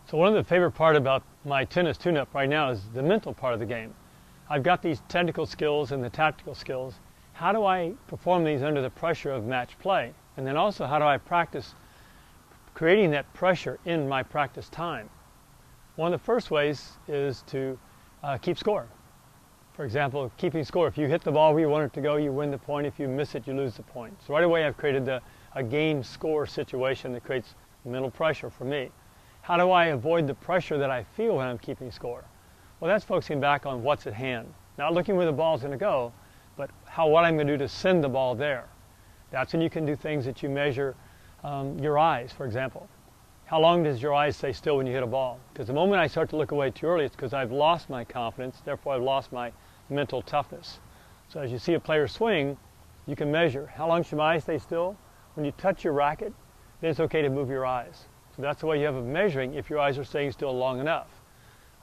So one of the favorite part about my tennis tune-up right now is the mental part of the game. I've got these technical skills and the tactical skills. How do I perform these under the pressure of match play? And then also, how do I practice creating that pressure in my practice time? One of the first ways is to keep score. For example, keeping score. If you hit the ball where you want it to go, you win the point. If you miss it, you lose the point. So right away I've created a game score situation that creates mental pressure for me. How do I avoid the pressure that I feel when I'm keeping score? Well, that's focusing back on what's at hand. Not looking where the ball's going to go, but what I'm going to do to send the ball there. That's when you can do things that you measure your eyes, for example. How long does your eyes stay still when you hit a ball? Because the moment I start to look away too early, it's because I've lost my confidence, therefore I've lost my mental toughness. So as you see a player swing, you can measure how long should my eyes stay still. When you touch your racket, then it's okay to move your eyes. So that's the way you have of measuring if your eyes are staying still long enough.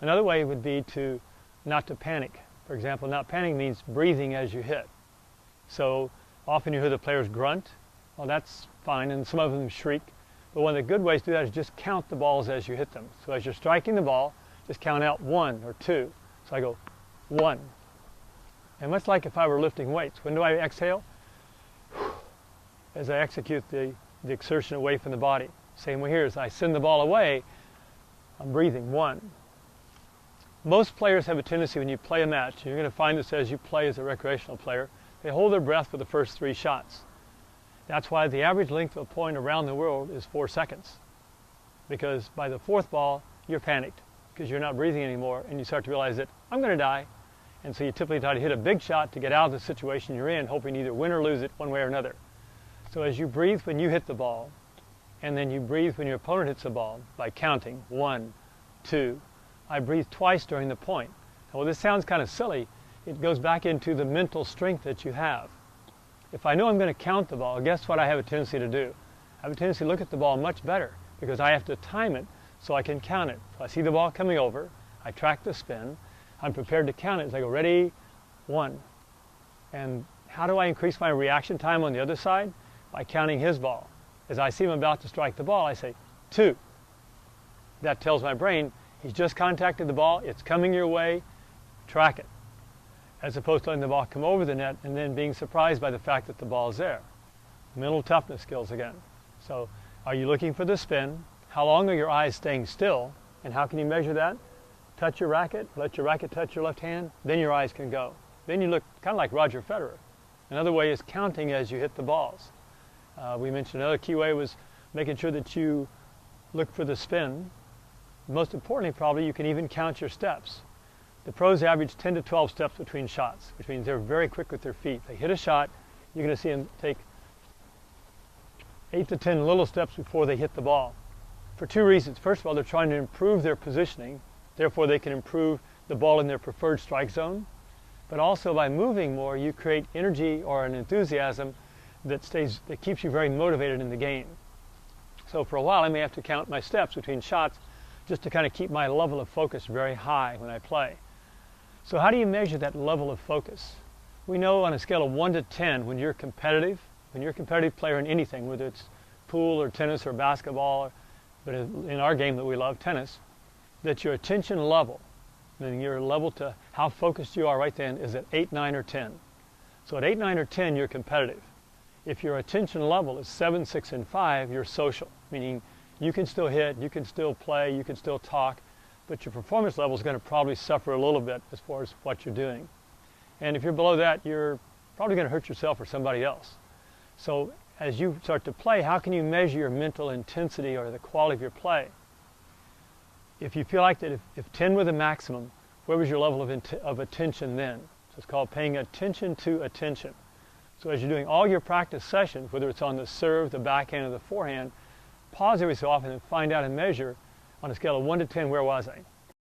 Another way would be not to panic. For example, not panicking means breathing as you hit. So often you hear the players grunt. Well, that's fine, and some of them shriek. But one of the good ways to do that is just count the balls as you hit them. So as you're striking the ball, just count out 1 or 2. So I go 1. And much like if I were lifting weights, when do I exhale? As I execute the exertion away from the body. Same way here, as I send the ball away, I'm breathing 1. Most players have a tendency when you play a match, you're going to find this as you play as a recreational player, they hold their breath for the first 3 shots. That's why the average length of a point around the world is 4 seconds. Because by the 4th ball, you're panicked because you're not breathing anymore, and you start to realize that I'm going to die. And so you typically try to hit a big shot to get out of the situation you're in, hoping to either win or lose it one way or another. So as you breathe when you hit the ball, and then you breathe when your opponent hits the ball by counting 1, 2. I breathe twice during the point. Well, this sounds kind of silly. It goes back into the mental strength that you have. If I know I'm going to count the ball, guess what I have a tendency to do? I have a tendency to look at the ball much better because I have to time it so I can count it. So I see the ball coming over, I track the spin, I'm prepared to count it as I go, ready, 1. And how do I increase my reaction time on the other side? By counting his ball. As I see him about to strike the ball, I say 2. That tells my brain, he's just contacted the ball, it's coming your way, track it. As opposed to letting the ball come over the net and then being surprised by the fact that the ball is there. Mental toughness skills again. So are you looking for the spin? How long are your eyes staying still? And how can you measure that? Touch your racket, let your racket touch your left hand, then your eyes can go. Then you look kind of like Roger Federer. Another way is counting as you hit the balls. We mentioned another key way was making sure that you look for the spin. Most importantly, probably, you can even count your steps. The pros average 10 to 12 steps between shots, which means they're very quick with their feet. They hit a shot, you're going to see them take 8 to 10 little steps before they hit the ball. For 2 reasons. First of all, they're trying to improve their positioning, therefore they can improve the ball in their preferred strike zone. But also by moving more, you create energy or an enthusiasm that keeps you very motivated in the game. So for a while I may have to count my steps between shots just to kind of keep my level of focus very high when I play. So how do you measure that level of focus? We know on a scale of 1 to 10, when you're a competitive player in anything, whether it's pool or tennis or basketball, but in our game that we love, tennis, that your attention level, meaning your level to how focused you are right then, is at 8, 9, or 10. So at 8, 9, or 10, you're competitive. If your attention level is 7, 6, and 5, you're social, meaning you can still hit, you can still play, you can still talk, but your performance level is going to probably suffer a little bit as far as what you're doing. And if you're below that, you're probably going to hurt yourself or somebody else. So as you start to play, how can you measure your mental intensity or the quality of your play? If you feel like that if 10 were the maximum, where was your level of attention then? So it's called paying attention to attention. So as you're doing all your practice sessions, whether it's on the serve, the backhand, or the forehand, pause every so often and find out and measure on a scale of 1 to 10, where was I?